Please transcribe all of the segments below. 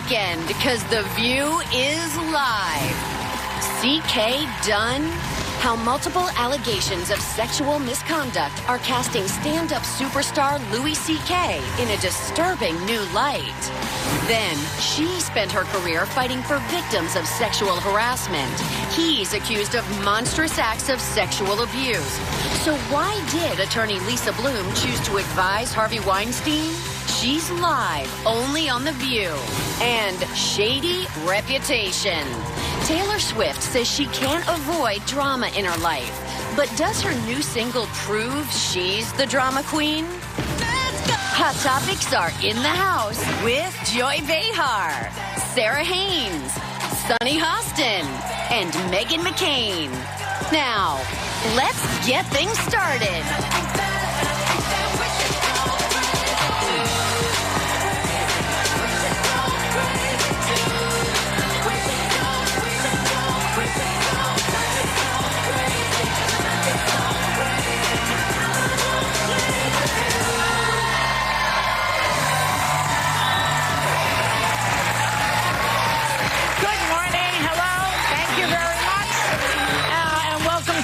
weekend because The View is live. C.K. Dunn? How multiple allegations of sexual misconduct are casting stand-up superstar Louis C.K. in a disturbing new light. Then, she spent her career fighting for victims of sexual harassment. He's accused of monstrous acts of sexual abuse. So why did attorney Lisa Bloom choose to advise Harvey Weinstein? She's live, only on The View. And shady reputation. Taylor Swift says she can't avoid drama in her life. But does her new single prove she's the drama queen? Hot Topics are in the house with Joy Behar, Sarah Haynes, Sunny Hostin, and Meghan McCain. Now, let's get things started.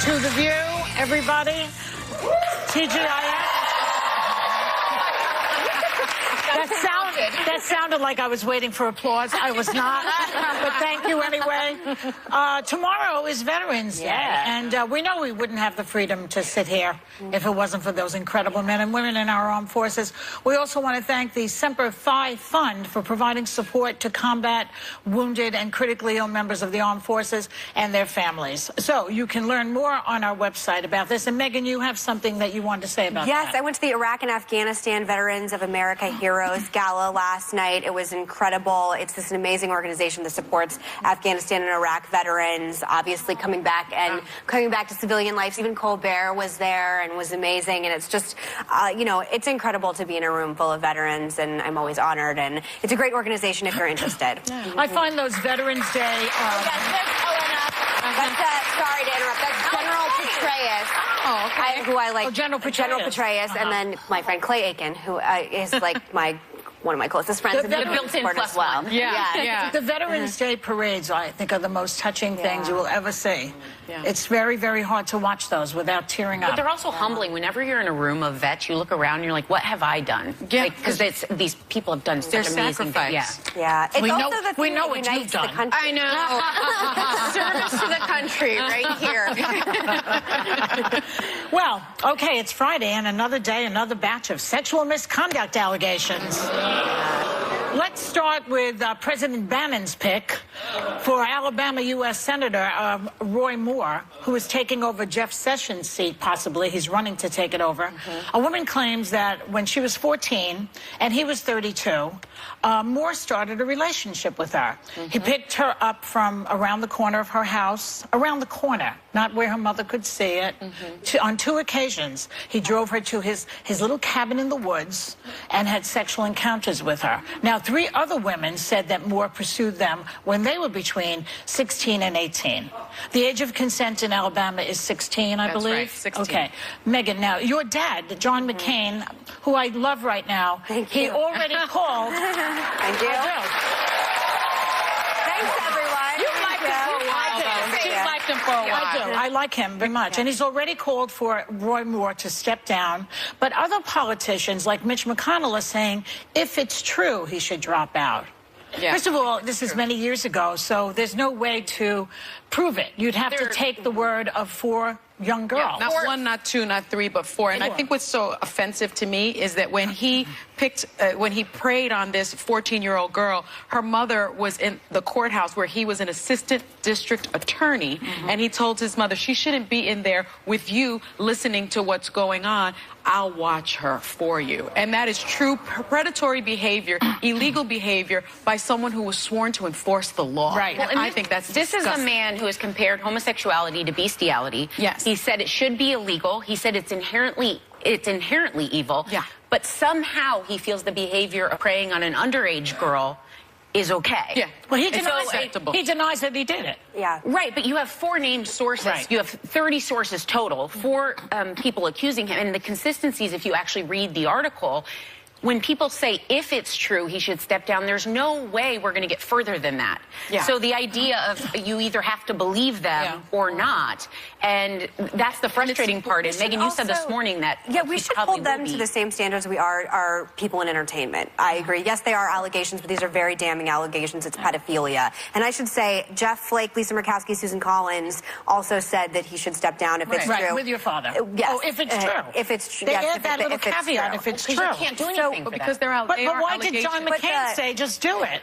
To The View, everybody. TGIF. That sounded like I was waiting for applause. I was not, but thank you anyway. Tomorrow is Veterans Day, and we know we wouldn't have the freedom to sit here if it wasn't for those incredible men and women in our armed forces. We also want to thank the Semper Fi Fund for providing support to combat wounded and critically ill members of the armed forces and their families. So you can learn more on our website about this. And Meghan, you have something that you wanted to say about that. Yes, I went to the Iraq and Afghanistan Veterans of America Heroes Gala last night. It was incredible. It's an amazing organization that supports Afghanistan and Iraq veterans, obviously coming back to civilian life. Even Colbert was there and was amazing. And it's just, you know, it's incredible to be in a room full of veterans, and I'm always honored. And it's a great organization if you're interested. I find those Veterans Day... sorry to interrupt. That's General Petraeus. Oh, okay. Who I like. Oh, General Petraeus. And then my friend Clay Aiken, who is like one of my closest friends. The built-in plus one. Yeah. The Veterans Day parades, I think, are the most touching things you will ever see. Yeah. It's very, very hard to watch those without tearing up. But they're also humbling. Whenever you're in a room of vets, you look around and you're like, what have I done? Yeah. Because these people have done such amazing things. Yeah. It's also the thing that unites the country. I know. Service to the country right here. Well, okay, it's Friday, and another day, another batch of sexual misconduct allegations. Let's start with President Bannon's pick for Alabama U.S. Senator Roy Moore, who is taking over Jeff Sessions' seat, possibly. He's running to take it over. A woman claims that when she was 14 and he was 32, Moore started a relationship with her. He picked her up from around the corner of her house, around the corner, not where her mother could see it. On 2 occasions, he drove her to his little cabin in the woods and had sexual encounters with her. Now, 3 other women said that Moore pursued them when they were between 16 and 18. The age of consent in Alabama is 16, I believe. Right, 16. Okay. Meghan, now, your dad, John McCain, who I love right now, he already called... Thank you. Thanks, everyone. You've liked him for a while. She's liked him for a while. I do. I like him very much. And he's already called for Roy Moore to step down. But other politicians, like Mitch McConnell, are saying if it's true, he should drop out. Yeah. First of all, this is many years ago, so there's no way to prove it. You'd have to take the word of 4 young girls. Yeah, not 1, not 2, not 3, but 4. And I think what's so offensive to me is that when he preyed on this 14-year-old girl, her mother was in the courthouse where he was an assistant district attorney, and he told his mother, she shouldn't be in there with you listening to what's going on. I'll watch her for you. And that is true predatory behavior, illegal behavior by someone who was sworn to enforce the law. Right. Well, and I think that's this disgusting. is a man who has compared homosexuality to bestiality. Yes. He said it should be illegal. He said it's inherently evil. Yeah. But somehow he feels the behavior of preying on an underage girl is okay. Yeah. Well, he denies that he did it. Yeah. Right, but you have 4 named sources. Right. You have 30 sources total, 4 people accusing him. And the consistencies, if you actually read the article, when people say if it's true, he should step down, there's no way we're going to get further than that. Yeah. So the idea of you either have to believe them or not, and that's the frustrating part. And Megan, you said this morning that we should hold them to the same standards we are people in entertainment. I agree. Yes, they are allegations, but these are very damning allegations. It's pedophilia. And I should say, Jeff Flake, Lisa Murkowski, Susan Collins also said that he should step down if it's true. Right, with your father. Yes. Oh, if it's true. If it's true. They Yes, add that little caveat if it's true. You can't do anything But because they're But why did John McCain say just do it?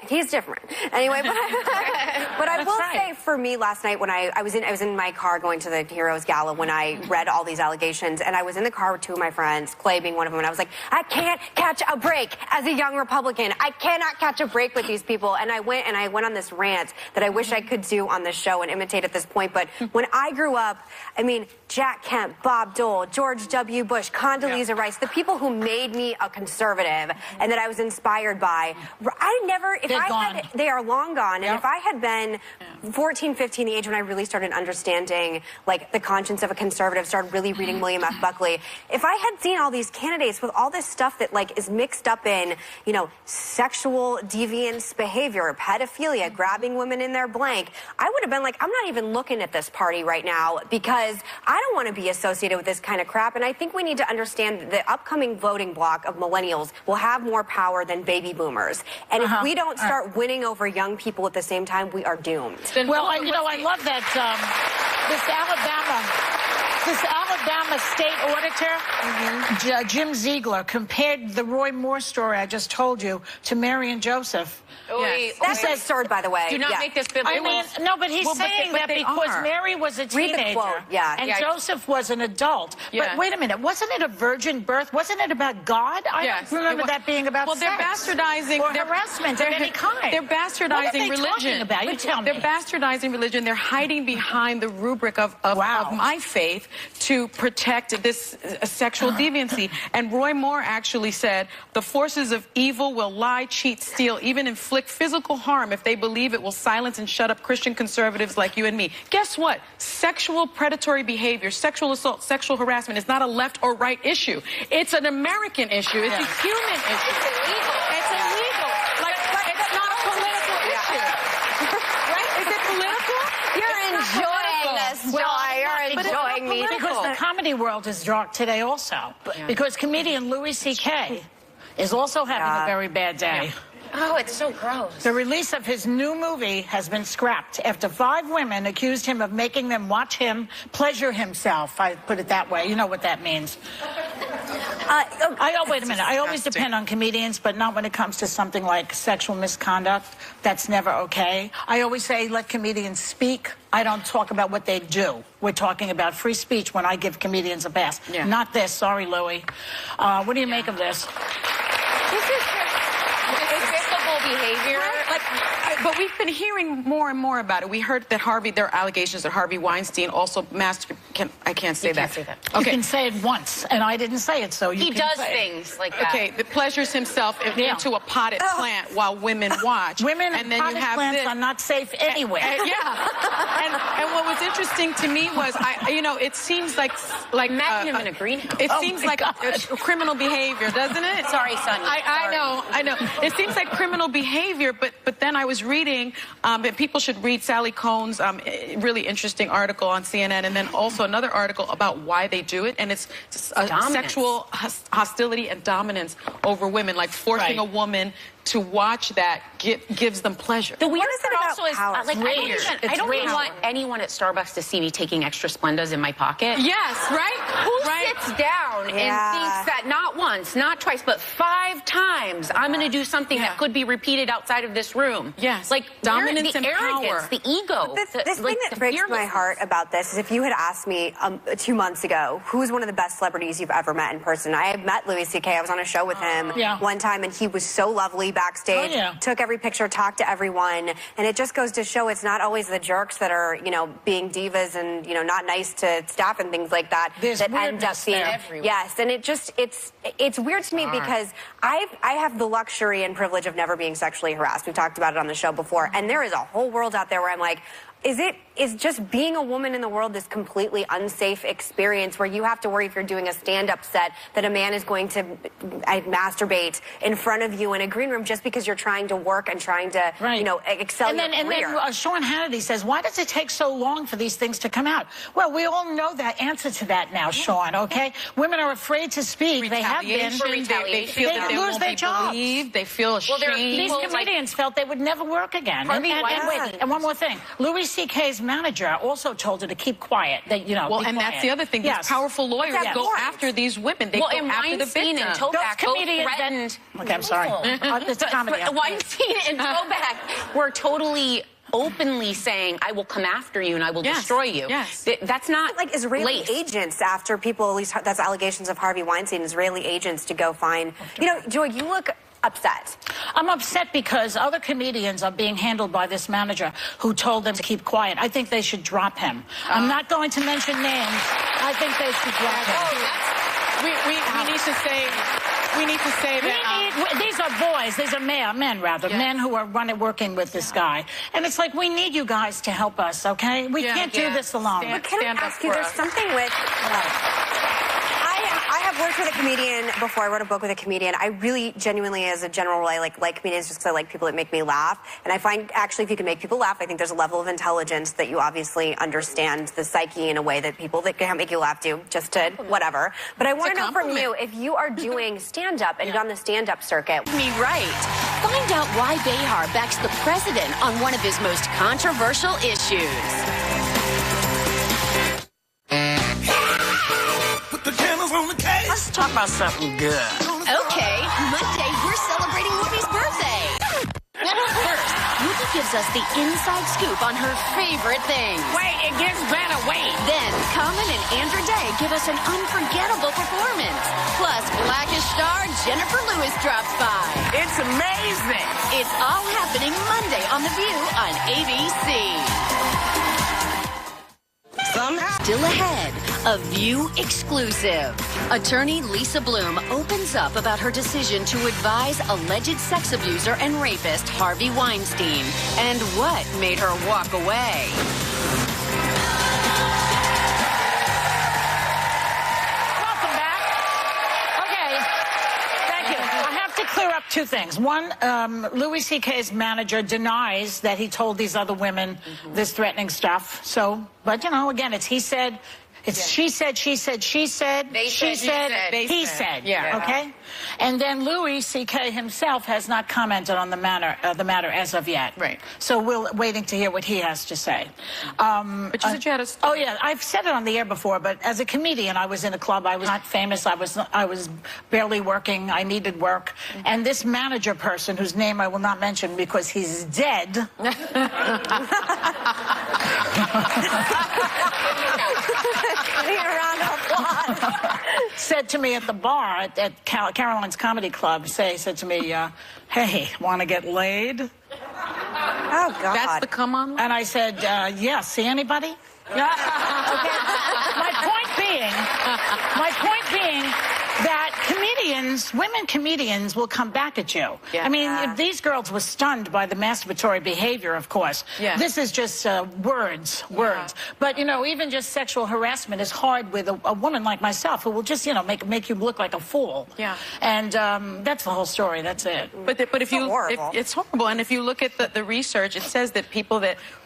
He's different. Anyway, but I will say for me last night when I was in my car going to the Heroes Gala when I read all these allegations, and I was in the car with two of my friends, Clay being one of them, and I was like, I can't catch a break as a young Republican. I cannot catch a break with these people. And I went on this rant that I wish I could do on the show and imitate at this point. But when I grew up, I mean, Jack Kemp, Bob Dole, George W. Bush, Condoleezza Rice, the people who made me a conservative and that I was inspired by, they are long gone. And if I had been 14, 15, the age when I really started understanding, like, the conscience of a conservative, started really reading William F. Buckley, if I had seen all these candidates with all this stuff that, like, is mixed up in, you know, sexual deviance behavior, pedophilia, grabbing women in their blank, I would have been like, I'm not even looking at this party right now because I don't want to be associated with this kind of crap. And I think we need to understand that the upcoming voting block of millennials will have more power than baby boomers. And if we don't start winning over young people at the same time, we are doomed. Well, I love that this Alabama state auditor, Jim Ziegler, compared the Roy Moore story I just told you to Mary and Joseph. Yes. That's absurd, by the way. Do not make this biblical. I mean, no, but he's saying that because Mary was a teenager and Joseph was an adult. But wait a minute, wasn't it a virgin birth? Wasn't it about God? I don't remember that being about sex. Well, they're bastardizing or harassment of any kind. They're bastardizing religion. What are they talking about? You tell me. They're bastardizing religion. They're hiding behind the rubric of my faith to protect this sexual deviancy. And Roy Moore actually said, the forces of evil will lie, cheat, steal, even inflict physical harm if they believe it will silence and shut up Christian conservatives like you and me. Guess what? Sexual predatory behavior, sexual assault, sexual harassment is not a left or right issue. It's an American issue. It's a human issue. It's illegal. It's illegal. Like, it's not a political issue. Right? Is it political? You're enjoying this, Joy. You're enjoying me. Because the comedy world is dark today also. Because comedian Louis C.K. is also having a very bad day. Oh, it's so gross. The release of his new movie has been scrapped after 5 women accused him of making them watch him pleasure himself. I put it that way. You know what that means. Wait a minute. I always depend on comedians, but not when it comes to something like sexual misconduct. That's never okay. I always say let comedians speak. I don't talk about what they do. We're talking about free speech when I give comedians a pass. Not this. Sorry, Louis. What do you make of this? This is despicable behavior. But we've been hearing more and more about it. We heard that there are allegations that Harvey Weinstein also I can't say that. Okay. You can say it once, and I didn't say it, so you can does say things like that. Okay, that pleasures himself into a potted plant while women watch. Women and then potted plants are not safe anywhere. And what was interesting to me was, it seems like imagine him in a greenhouse. It seems like criminal behavior, doesn't it? Sorry, son. I know. It seems like criminal behavior, but then I was reading, and people should read Sally Cohn's really interesting article on CNN, and then also another article about why they do it, and it's sexual hostility and dominance over women, like forcing a woman to watch that gives them pleasure. The weirdest part also is, power? like, I don't even want anyone at Starbucks to see me taking extra Splendas in my pocket. Yes, right? Who sits down and thinks that not once, not twice, but 5 times I'm going to do something that could be repeated outside of this room? Yes. Like, dominance the and arrogance, power. the ego. This thing that breaks my heart about this is if you had asked me 2 months ago, who's one of the best celebrities you've ever met in person? I had met Louis C.K. I was on a show with him one time, and he was so lovely backstage, took every picture, talked to everyone, and it just goes to show it's not always the jerks that are, being divas and, not nice to staff and things like that that end up being everywhere. Yes, and it's weird to me because I have the luxury and privilege of never being sexually harassed. We've talked about it on the show before, and there is a whole world out there where I'm like, is just being a woman in the world this completely unsafe experience where you have to worry if you're doing a stand-up set that a man is going to masturbate in front of you in a green room just because you're trying to work and trying to, you know, excel in your career. And then Sean Hannity says, why does it take so long for these things to come out? Well, we all know that answer to that now, Sean, okay? Women are afraid to speak. They have been. They feel that they lose their jobs. They feel ashamed. These comedians felt they would never work again. And one more thing. Louis C.K.'s manager also told her to keep quiet. That, you know, well, and that's the other thing. These powerful lawyers go after these women. They go after the victim. And Toback threatened. Okay, I'm sorry. It's a comedy. Weinstein and Toback were totally openly saying, I will come after you and I will destroy you. Yes. That's not like Israeli agents after people, at least that's allegations of Harvey Weinstein, Israeli agents to go find. You know, Joy, you look upset. I'm upset because other comedians are being handled by this manager who told them to keep quiet. I think they should drop him. I'm not going to mention names. I think they should drop him. We need to say that these are boys. These are men rather. Yes. Men who are working with this guy. And it's like, we need you guys to help us, okay? We can't do this alone. But can I ask you, there's something with... I have worked with a comedian before. I wrote a book with a comedian. I really, genuinely, as a general rule, I like comedians just because I like people that make me laugh. And I find, actually, if you can make people laugh, I think there's a level of intelligence that you obviously understand the psyche in a way that people that can't make you laugh do, just to whatever. But I want to know from you, if you are doing stand-up and on the stand-up circuit. Me right. Find out why Behar backs the president on one of his most controversial issues. Let's talk about something good. Okay, Monday, we're celebrating Whoopi's birthday. First, Whoopi gives us the inside scoop on her favorite things. Wait, it gets better, wait. Then, Common and Andra Day give us an unforgettable performance. Plus, Blackish star Jennifer Lewis drops by. It's amazing. It's all happening Monday on The View on ABC. Still ahead, a View exclusive. Attorney Lisa Bloom opens up about her decision to advise alleged sex abuser and rapist Harvey Weinstein and what made her walk away. Welcome back. Okay, thank you. I have to clear up two things. One, Louis C.K.'s manager denies that he told these other women this threatening stuff. So, but you know, again, it's he said, it's she said, she said, she said, she said, he said. Yeah. Okay? And then Louis C.K. himself has not commented on the matter as of yet. Right. So we're waiting to hear what he has to say. But you said you had a story. Oh, yeah. I've said it on the air before, but as a comedian, I was in a club. I was not famous. I was barely working. I needed work. And this manager person, whose name I will not mention because he's dead. Said to me at the bar at Caroline's Comedy Club, said to me, hey, want to get laid? Oh, God. That's the come on? And I said, yeah, see anybody? Okay. My point being that women comedians will come back at you. Yeah. I mean, these girls were stunned by the masturbatory behavior, of course. Yeah. This is just words. But, you know, even just sexual harassment is hard with a woman like myself who will just, you know, make you look like a fool. Yeah. And that's the whole story. That's it. But if it's horrible. And if you look at the research, it says that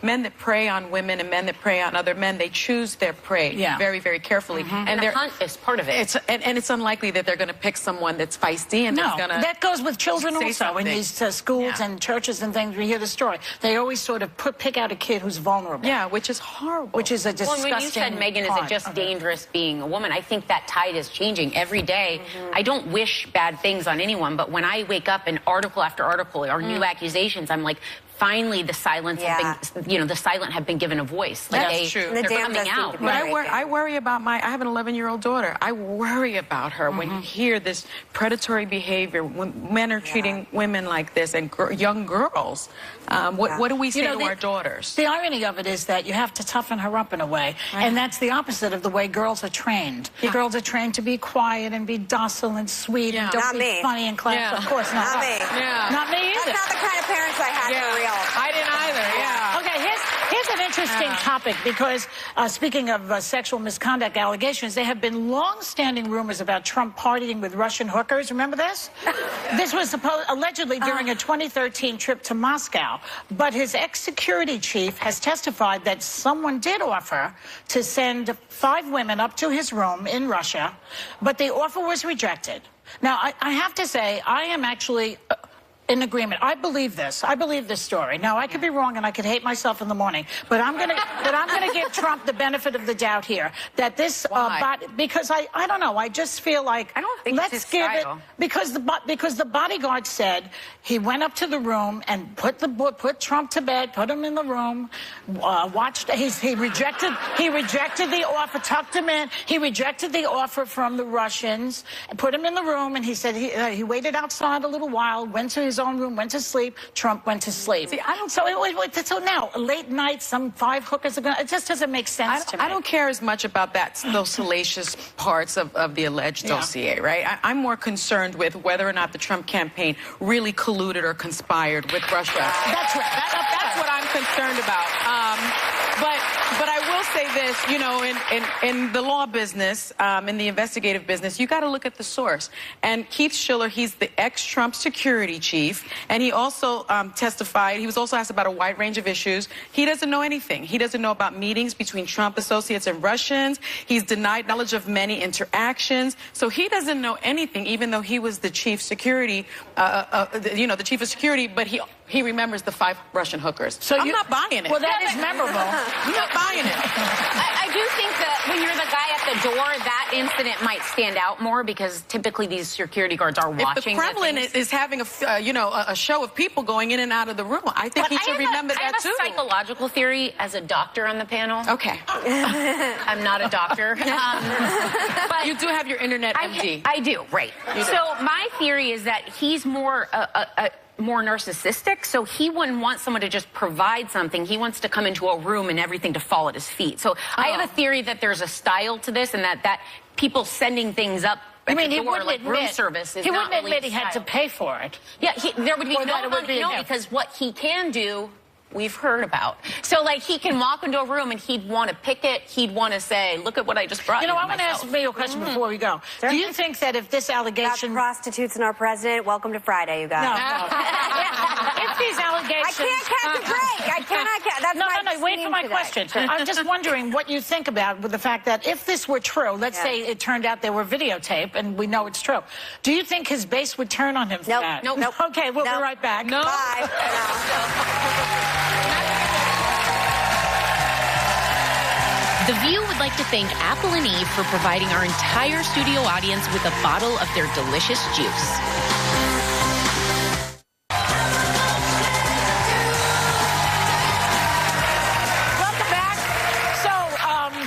men that prey on women and men that prey on other men, they choose their prey very, very carefully. And the hunt is part of it. And it's unlikely that they're going to pick someone that's feisty and that's going to that goes with children also something. in these schools and churches and things. We hear the story. They always sort of pick out a kid who's vulnerable. Yeah, which is horrible. Which is a disgusting when you said, Megan, is it just dangerous being a woman? I think that tide is changing every day. I don't wish bad things on anyone, but when I wake up and article after article or new accusations, I'm like, finally the silence have been, the silent have been given a voice. Like That's true. The They're dam coming out. But I worry about I have an 11-year-old daughter. I worry about her when you hear this predatory behavior, when men are treating women like this and young girls. What do we say to our daughters? The irony of it is that you have to toughen her up in a way. Right. And that's the opposite of the way girls are trained. Yeah. Girls are trained to be quiet and be docile and sweet and don't be funny in class. Yeah. Of course not. Not me. Yeah. Not me either. That's not the kind of parents I had for real. I didn't either, Okay, here's is an interesting topic because, speaking of sexual misconduct allegations, there have been long-standing rumors about Trump partying with Russian hookers. Remember this? This was allegedly during a 2013 trip to Moscow. But his ex-security chief has testified that someone did offer to send 5 women up to his room in Russia, but the offer was rejected. Now, I have to say, I am actually in agreement. I believe this. I believe this story. Now, I could be wrong and I could hate myself in the morning, but I'm going to give Trump the benefit of the doubt here that this because I don't know. I just feel like I don't think let's it's his give style. it because the bodyguard said he went up to the room and put Trump to bed, put him in the room, watched. He rejected the offer, tucked him in. He rejected the offer from the Russians, and put him in the room, and he said he waited outside a little while, went to his own room, went to sleep. Trump went to sleep. See, I don't. So now, late night, some 5 hookers are going to... It just doesn't make sense to me. I don't care as much about those salacious parts of the alleged dossier, right? I'm more concerned with whether or not the Trump campaign really colluded or conspired with Russia. That's right. That's what I'm concerned about. But I will say this, you know, in the law business, in the investigative business, you got to look at the source. And Keith Schiller, he's the ex-Trump security chief, and he also testified. He was also asked about a wide range of issues. He doesn't know anything. He doesn't know about meetings between Trump associates and Russians. He's denied knowledge of many interactions. So he doesn't know anything, even though he was the chief security, the chief of security, but he remembers the 5 Russian hookers. So I'm not buying it. Well, that is memorable. I'm not buying it. I do think that when you're the guy at the door, that incident might stand out more because typically these security guards are watching. If the Kremlin is having a show of people going in and out of the room, I think he should remember that too. I have a psychological theory as a doctor on the panel. Okay. I'm not a doctor. But you do have your internet MD. I do, right. So my theory is that he's more narcissistic, so he wouldn't want someone to just provide something. He wants to come into a room and everything to fall at his feet. So I have a theory that there's a style to this and that people sending things up I mean, he wouldn't like admit, room service is he not wouldn't really admit he had to pay for it. Yeah, there would be no, because what he can do, we've heard about. So, like, he can walk into a room and he'd want to pick it. He'd want to say, look at what I just brought you. I want to ask you a question before we go. Do you think that if this allegation... Got prostitutes in our president. Welcome to Friday, you guys. No. If these allegations... I can't catch a break. I cannot catch... That's No, wait for my question. I'm just wondering what you think about with the fact that if this were true, let's say it turned out there were videotape and we know it's true, do you think his base would turn on him for that? Nope. Okay, we'll be right back. No. Bye. The View would like to thank Apple and Eve for providing our entire studio audience with a bottle of their delicious juice. Welcome back. So,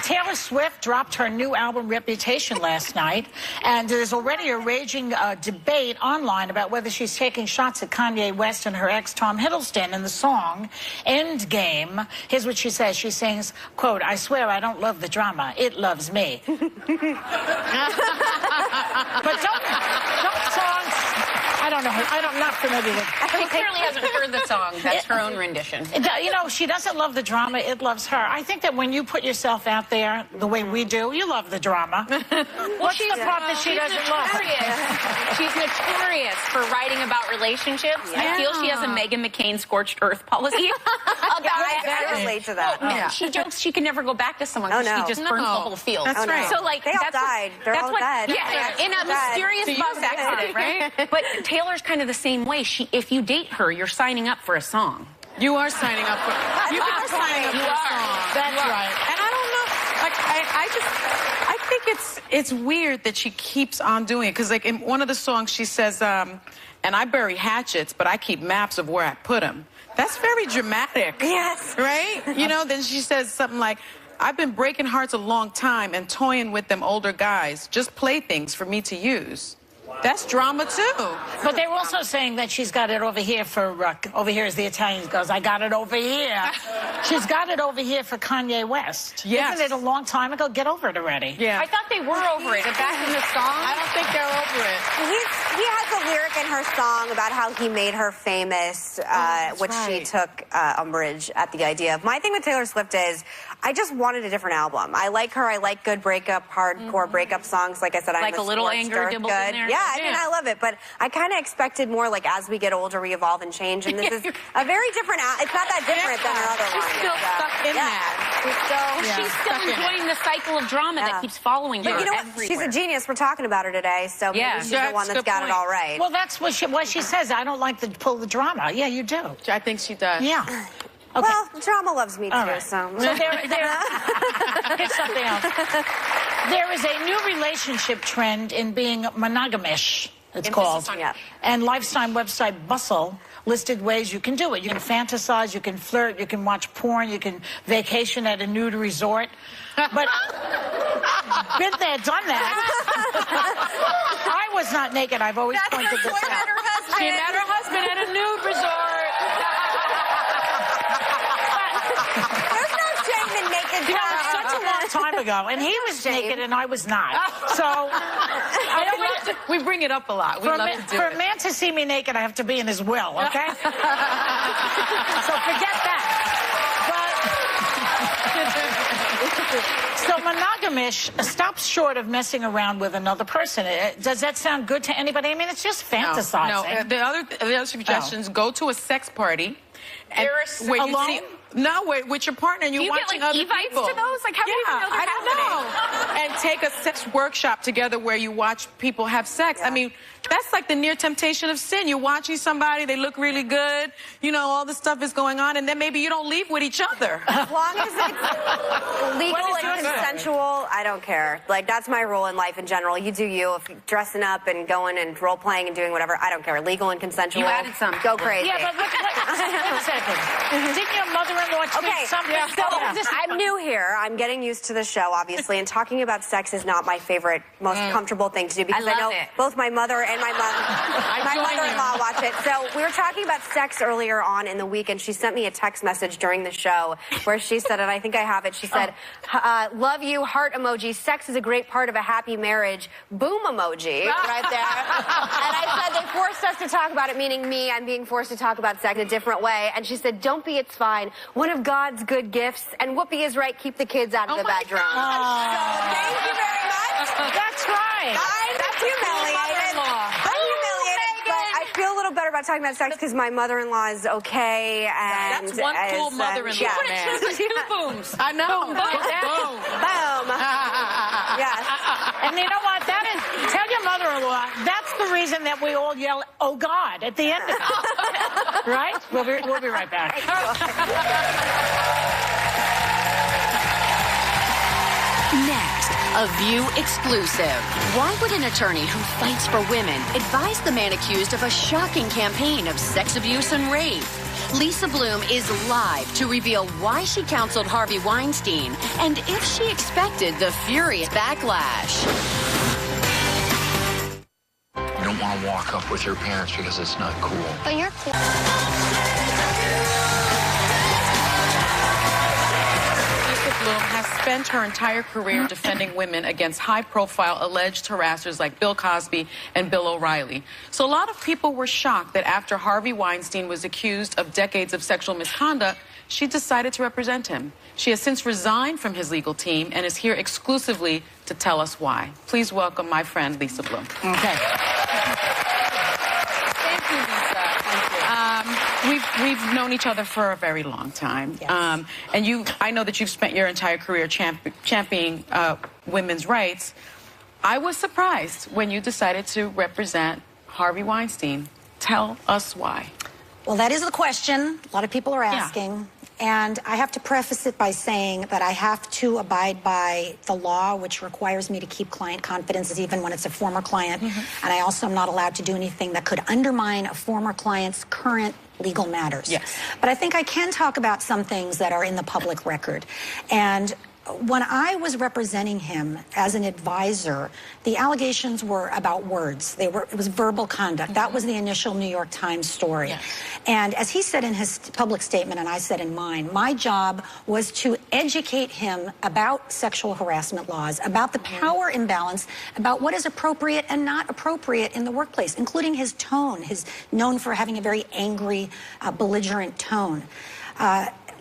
Taylor Swift dropped her new album Reputation last night, and there's already a raging debate online about whether she's taking shots at Kanye West and her ex Tom Hiddleston in the song Endgame. Here's what she says. She sings, quote, "I swear I don't love the drama. It loves me." But don't songs... I don't know. I'm not familiar with it. She clearly hasn't heard the song. That's her own rendition. You know, she doesn't love the drama. It loves her. I think that when you put yourself out there the way we do, you love the drama. What's the part that she doesn't love? She's notorious for writing about relationships. I feel she has a Meghan McCain scorched earth policy. I relate to that. Well, she jokes she can never go back to someone because she just burns the whole field. That's right. So, like, they all died. They're all dead. Yeah, in a mysterious bus accident, right? But Taylor's kind of the same way. If you date her, you're signing up for a song. You are signing up for you are signing up for a song. That's right. And I don't know. Like I think it's weird that she keeps on doing it because like in one of the songs she says, "And I bury hatchets, but I keep maps of where I put them." That's very dramatic. Yes. Right? You know. Then she says something like, "I've been breaking hearts a long time and toying with them older guys, just playthings for me to use." That's drama too. But they're also saying that she's got it over here for, over here as the Italians goes, I got it over here. She's got it over here for Kanye West. Yes. Isn't it a long time ago? Get over it already. Yeah. I thought they were over it. Back in the song. I don't think they're over it. He has a lyric in her song about how he made her famous, which she took umbrage at the idea of. My thing with Taylor Swift is, I just wanted a different album. I like her. I like good breakup, hardcore breakup songs. Like I said, I'm like a little anger dibbles in there. Yeah, I mean, I love it. But I kind of expected more like as we get older, we evolve and change. And this is a very different. It's not that different than her other ones. She's still stuck in that. She's still enjoying the cycle of drama that keeps following her. But you know what? She's a genius. We're talking about her today, so maybe she's the one that's got it all right. Well, that's what she says. I don't like to pull the drama. Yeah, you do. I think she does. Yeah. Okay. Well, drama loves me too, right. so here's something else. There is a new relationship trend in being monogamish, it's called. And lifestyle website Bustle listed ways you can do it. You can fantasize, you can flirt, you can watch porn, you can vacation at a nude resort. But been there, done that. I was not naked. I've always pointed this out. She met her husband at a nude resort. there's no shame in naked such a long time ago, and he was naked and I was not. So we bring it up a lot. We love to do it. For a man to see me naked, I have to be in his will, okay? So forget that. So monogamish stops short of messing around with another person. Does that sound good to anybody? I mean, it's just fantasizing. No. The other suggestions: go to a sex party. Where you see, with your partner and you're watching get, like, other Evites people. to those? Like, how do you even know they're happening? And take a sex workshop together where you watch people have sex. I mean, that's like the near temptation of sin. You're watching somebody, they look really good, you know, all this stuff is going on, and then maybe you don't leave with each other. As long as it's legal and consensual, I don't care. Like, that's my rule in life in general. You do you. If you're dressing up and going and role-playing and doing whatever, I don't care. Legal and consensual. You added some. Go crazy. Yeah, but wait a second. Didn't your mother-in-law tweet something? So I'm new here. I'm getting used to the show, obviously, and talking about sex is not my favorite, most comfortable thing to do because I know both my mother and my mother-in-law watch it. So we were talking about sex earlier on in the week, and she sent me a text message during the show where she said, and I think I have it, she said, love you, heart emoji, sex is a great part of a happy marriage, boom emoji, right there. And I said, they forced us to talk about it, meaning me, I'm being forced to talk about sex in a different way. And she said, don't be, it's fine. One of God's good gifts, and Whoopi is right, keep the kids out of the bedroom. So thank you very much. That's right. That's humiliated. I'm humiliated, but I feel a little better about talking about sex because my mother-in-law is okay. And that's one cool mother-in-law, man. Two booms. I know. Boom. Yes. And you know what? That is, tell your mother-in-law, that's the reason that we all yell, oh, God, at the end of it. Right? We'll be right back. Next, a View exclusive. Why would an attorney who fights for women advise the man accused of a shocking campaign of sex abuse and rape? Lisa Bloom is live to reveal why she counseled Harvey Weinstein and if she expected the furious backlash. You don't want to walk up with your parents because it's not cool. But you're cool. Bloom has spent her entire career defending women against high-profile alleged harassers like Bill Cosby and Bill O'Reilly. So a lot of people were shocked that after Harvey Weinstein was accused of decades of sexual misconduct, she decided to represent him. She has since resigned from his legal team and is here exclusively to tell us why. Please welcome my friend, Lisa Bloom. Okay. Thank you, Lisa. We've known each other for a very long time. Yes. And I know that you've spent your entire career championing women's rights. I was surprised when you decided to represent Harvey Weinstein. Tell us why. Well, that is the question a lot of people are asking. Yeah. And I have to preface it by saying that I have to abide by the law, which requires me to keep client confidences even when it's a former client. Mm-hmm. And I also am not allowed to do anything that could undermine a former client's current legal matters. Yes. But I think I can talk about some things that are in the public record. And when I was representing him as an advisor, the allegations were about words. It was verbal conduct. That was the initial New York Times story. Yes. And as he said in his public statement, and I said in mine, my job was to educate him about sexual harassment laws, about the power imbalance, about what is appropriate and not appropriate in the workplace, including his tone, his known for having a very angry, belligerent tone.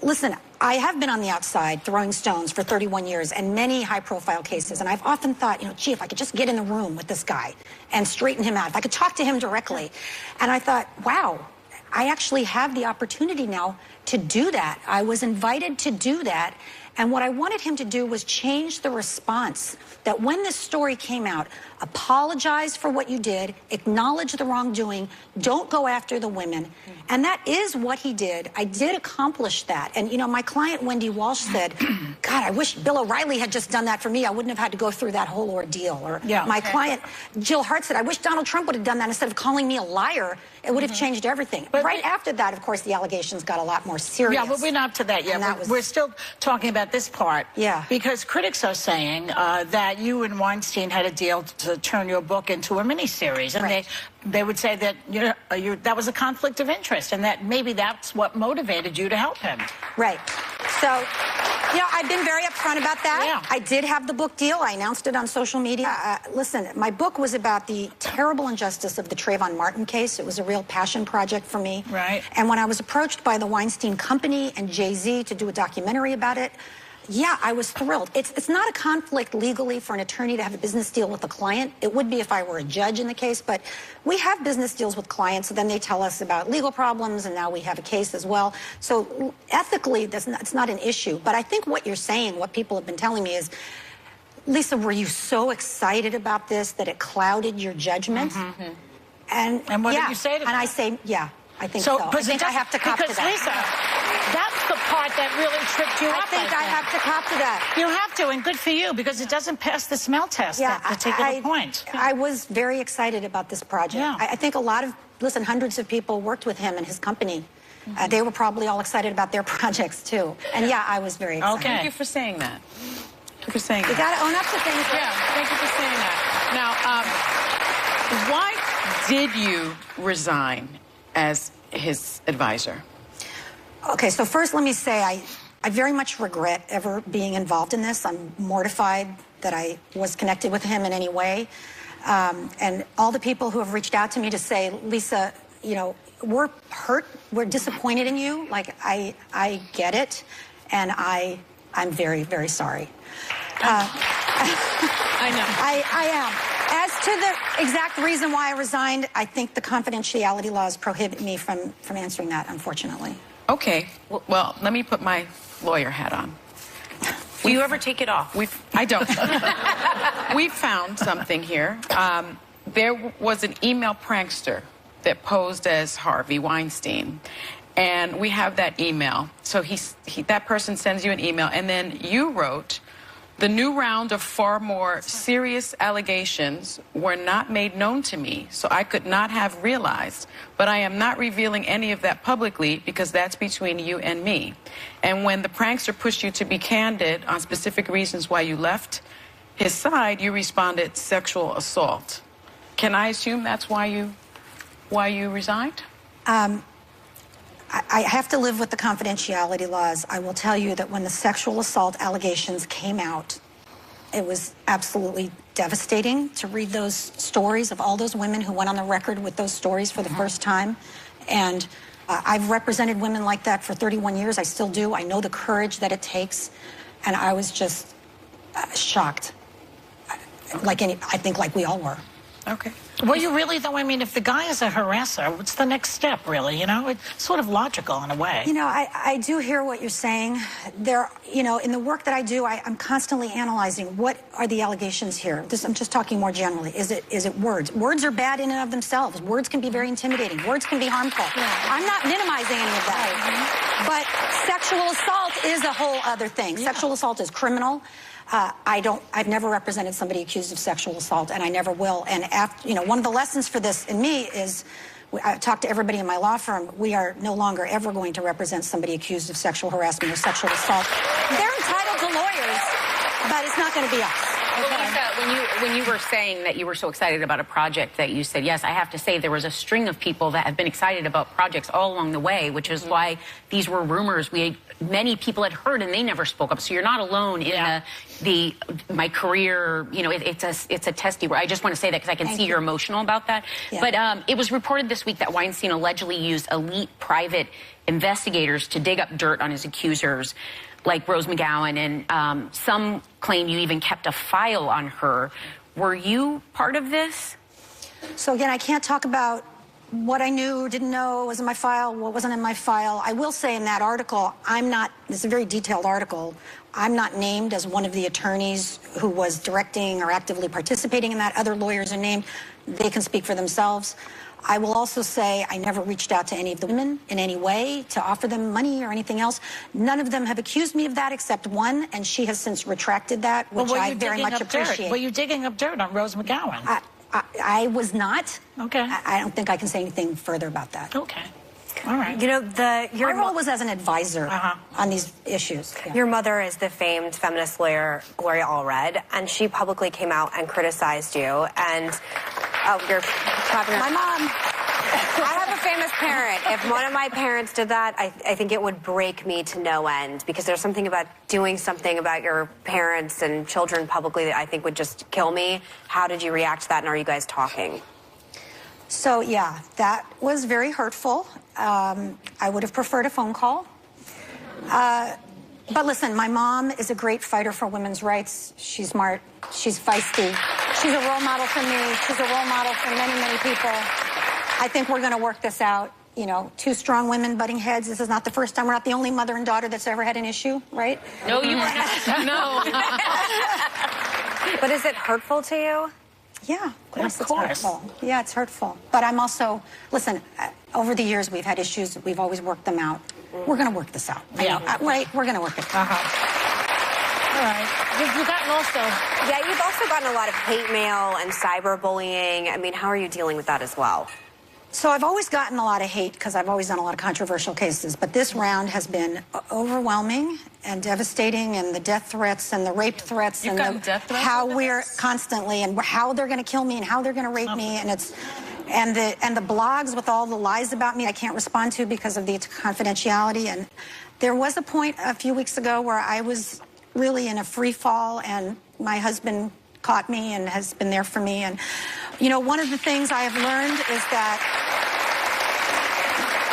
Listen, I have been on the outside throwing stones for 31 years and many high-profile cases, and I've often thought, gee, if I could just get in the room with this guy and straighten him out, if I could talk to him directly. And I thought, wow, I actually have the opportunity now to do that. I was invited to do that, and what I wanted him to do was change the response. That when this story came out, apologize for what you did, acknowledge the wrongdoing, don't go after the women. And that is what he did. I did accomplish that. And, my client, Wendy Walsh, said, God, I wish Bill O'Reilly had just done that for me. I wouldn't have had to go through that whole ordeal. Or my client, Jill Hart, said, I wish Donald Trump would have done that instead of calling me a liar. It would have changed everything. But right after that, of course, the allegations got a lot more serious. Yeah, but we're not up to that yet. We're still talking about this part. Yeah. Because critics are saying that you and Weinstein had a deal to turn your book into a miniseries. And right. they would say that that was a conflict of interest and that maybe that's what motivated you to help him. Right. So, I've been very upfront about that. Yeah. I did have the book deal. I announced it on social media. Listen, my book was about the terrible injustice of the Trayvon Martin case. It was a real passion project for me. Right. And when I was approached by the Weinstein Company and Jay-Z to do a documentary about it, yeah, I was thrilled. It's not a conflict legally for an attorney to have a business deal with a client. It would be if I were a judge in the case, but we have business deals with clients, so then they tell us about legal problems, and now we have a case as well. So ethically, it's not an issue. But I think what you're saying, what people have been telling me is, Lisa, were you so excited about this that it clouded your judgment? Mm-hmm. And what did you say to And that? I say, yeah, I think so. I think I have to cop to that. Because, Lisa, that's the part that really tripped you up. I think I have to cop to that. You have to, and good for you, because it doesn't pass the smell test at particular point. I was very excited about this project. Yeah. I think hundreds of people worked with him and his company. They were probably all excited about their projects, too. And, yeah, I was very excited. Thank you for saying that. Thank you for saying that. You got to own up to things. Yeah, thank you for saying that. Now, why did you resign as his advisor? Okay, so first let me say I very much regret ever being involved in this. I'm mortified that I was connected with him in any way. And all the people who have reached out to me to say, Lisa, we're hurt, we're disappointed in you. Like, I get it, and I'm very, very sorry. I know. I am. As to the exact reason why I resigned, I think the confidentiality laws prohibit me from answering that, unfortunately. Okay. Well, let me put my lawyer hat on. Do you ever take it off? I don't. We found something here. There was an email prankster that posed as Harvey Weinstein. And we have that email. So that person sends you an email. And then you wrote, the new round of far more serious allegations were not made known to me, so I could not have realized. But I am not revealing any of that publicly because that's between you and me. And when the prankster pushed you to be candid on specific reasons why you left his side, you responded sexual assault. Can I assume that's why you resigned? I have to live with the confidentiality laws. I will tell you that when the sexual assault allegations came out, it was absolutely devastating to read those stories of all those women who went on the record with those stories for the first time. And I've represented women like that for 31 years. I still do. I know the courage that it takes. And I was just shocked. I think like we all were. Okay. Were you really, though? I mean, if the guy is a harasser, what's the next step, really? It's sort of logical in a way. I do hear what you're saying. In the work that I do, I'm constantly analyzing what are the allegations here. I'm just talking more generally. Is it words? Words are bad in and of themselves. Words can be very intimidating. Words can be harmful. Yeah. I'm not minimizing any of that. But sexual assault is a whole other thing. Yeah. Sexual assault is criminal. I've never represented somebody accused of sexual assault, and I never will. And one of the lessons for this in me is I talked to everybody in my law firm. We are no longer ever going to represent somebody accused of sexual harassment or sexual assault. They're entitled to lawyers, but it's not going to be us. Well, Lisa, when you were saying that you were so excited about a project that you said, yes, I have to say there was a string of people that have been excited about projects all along the way, which is why these were rumors many people had heard and they never spoke up. So you're not alone in my career, you know, it's a testy word. I just want to say that because I can see you're emotional about that. Yeah. But it was reported this week that Weinstein allegedly used elite private investigators to dig up dirt on his accusers, like Rose McGowan, and some claim you even kept a file on her. Were you part of this? So again, I can't talk about what I knew or didn't know, was in my file, what wasn't in my file. I will say in that article, it's a very detailed article, I'm not named as one of the attorneys who was directing or actively participating in that. Other lawyers are named. They can speak for themselves. I will also say I never reached out to any of the women in any way to offer them money or anything else. None of them have accused me of that except one, and she has since retracted that, which I very much appreciate. Were you digging up dirt on Rose McGowan? I was not. Okay. I don't think I can say anything further about that. Okay. All right. You know, your role was as an advisor on these issues. Yeah. Your mother is the famed feminist lawyer Gloria Allred, and she publicly came out and criticized you. And you're talking about my mom. I have a famous parent. If one of my parents did that, I think it would break me to no end, because there's something about doing something about your parents and children publicly that I think would just kill me. How did you react to that, and are you guys talking? So, yeah, that was very hurtful. I would have preferred a phone call. But listen, my mom is a great fighter for women's rights. She's smart. She's feisty. She's a role model for me. She's a role model for many, many people. I think we're going to work this out. You know, two strong women butting heads. This is not the first time. We're not the only mother and daughter that's ever had an issue, right? No, you were not. No. But is it hurtful to you? Yeah, of course it's hurtful. Yeah, it's hurtful. But I'm also, listen, over the years we've had issues. We've always worked them out. We're going to work this out. Yeah. Right? We're going to work it out. All right. You've gotten also... Yeah, you've also gotten a lot of hate mail and cyberbullying. I mean, how are you dealing with that as well? So I've always gotten a lot of hate because I've always done a lot of controversial cases. But this round has been overwhelming and devastating, and the death threats and the rape threats You've and how we're constantly and how they're going to kill me and how they're going to rape me, and it's and the blogs with all the lies about me I can't respond to because of the confidentiality. And there was a point a few weeks ago where I was really in a free fall, and my husband caught me and has been there for me. And you know, one of the things I have learned is that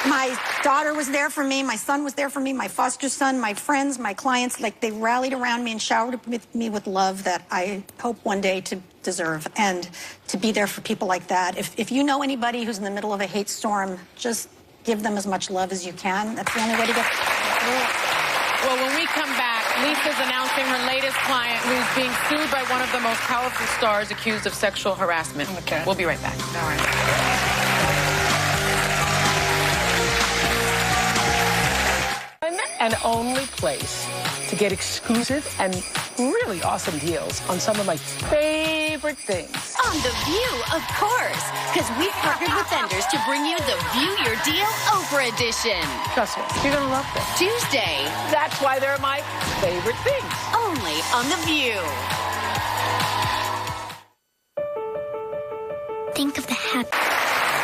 my daughter was there for me, my son was there for me, my foster son, my friends, my clients, like they rallied around me and showered me with love that I hope one day to deserve, and to be there for people like that. If you know anybody who's in the middle of a hate storm, just give them as much love as you can. That's the only way to get through it. Well, when we come back, Lisa's announcing her latest client who's being sued by one of the most powerful stars accused of sexual harassment. Okay. We'll be right back. All right. And only place to get exclusive and really awesome deals on some of my favorite things. On The View, of course, because we've partnered with vendors to bring you the View Your Deal Oprah Edition. Trust me, you're going to love them. Tuesday. That's why they're my favorite things. Only on The View. Think of the happy.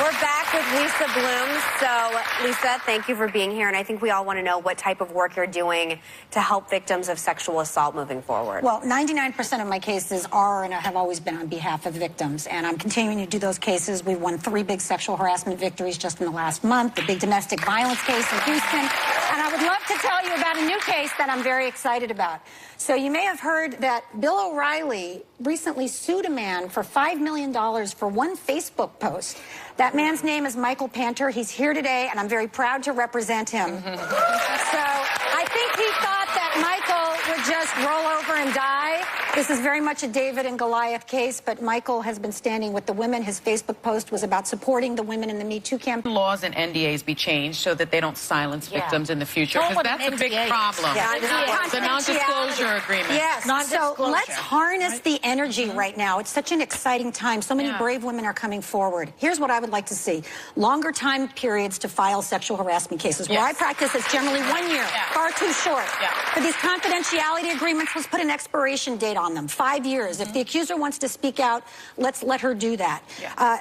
We're back with Lisa Bloom. So, Lisa, thank you for being here. And I think we all want to know what type of work you're doing to help victims of sexual assault moving forward. Well, 99% of my cases are and have always been on behalf of victims. And I'm continuing to do those cases. We've won 3 big sexual harassment victories just in the last month, the big domestic violence case in Houston. And I would love to tell you about a new case that I'm very excited about. So you may have heard that Bill O'Reilly recently sued a man for $5 million for one Facebook post. That man's name is Michael Panter. He's here today, and I'm very proud to represent him. So I think he thought that Michael would just roll over and die. This is very much a David and Goliath case, but Michael has been standing with the women. His Facebook post was about supporting the women in the Me Too campaign. Laws and NDAs be changed so that they don't silence victims in the future, Tell because them that's what a big NDA is. problem. Yeah, The non-disclosure agreement. Yes, so Non-disclosure, let's harness the energy right now. It's such an exciting time. So many brave women are coming forward. Here's what I would like to see. Longer time periods to file sexual harassment cases. Where I practice, it's generally 1 year, far too short. For these confidentiality agreements, let's put an expiration date on them, 5 years. If the accuser wants to speak out, let's let her do that.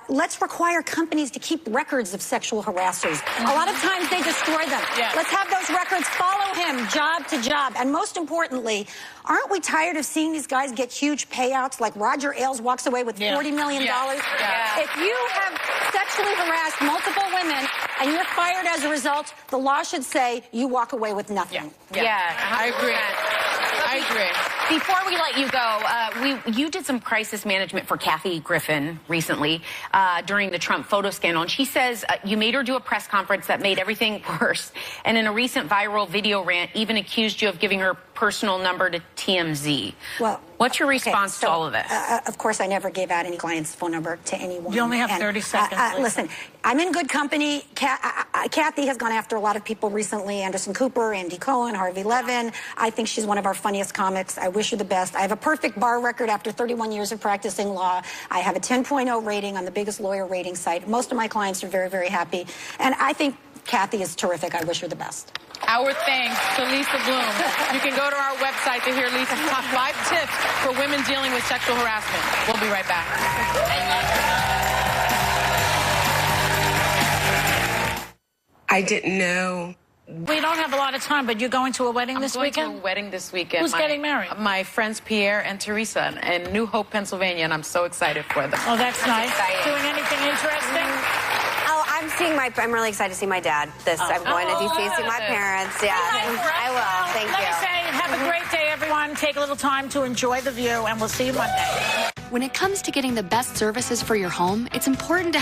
Let's require companies to keep records of sexual harassers. A lot of times they destroy them. Let's have those records follow him job to job. And most importantly, aren't we tired of seeing these guys get huge payouts like Roger Ailes walks away with $40 million? If you have sexually harassed multiple women and you're fired as a result, the law should say you walk away with nothing. I agree. I agree. Before we let you go, you did some crisis management for Kathy Griffin recently during the Trump photo scandal, and she says you made her do a press conference that made everything worse, and in a recent viral video rant, even accused you of giving her personal number to TMZ. Well, what's your response to all of this? Of course, I never gave out any client's phone number to anyone. You only have 30 seconds. Listen, I'm in good company. Kathy has gone after a lot of people recently. Anderson Cooper, Andy Cohen, Harvey Levin. I think she's one of our funniest comics. I wish her the best. I have a perfect bar record after 31 years of practicing law. I have a 10.0 rating on the biggest lawyer rating site. Most of my clients are very, very happy. And I think Kathy is terrific. I wish her the best. Our thanks to Lisa Bloom. You can go to our website to hear Lisa's top 5 tips for women dealing with sexual harassment. We'll be right back. I didn't know. We don't have a lot of time, but you're going to a wedding this weekend? I'm going to a wedding this weekend. Who's getting married? My friends Pierre and Teresa in New Hope, Pennsylvania, and I'm so excited for them. Oh, that's nice. exciting. Doing anything interesting? Oh, I'm really excited to see my dad. I'm going to DC to see my parents. Yeah, I will. Thank Let you. me say, have a great day, everyone. Take a little time to enjoy the view, and we'll see you Monday. When it comes to getting the best services for your home, it's important to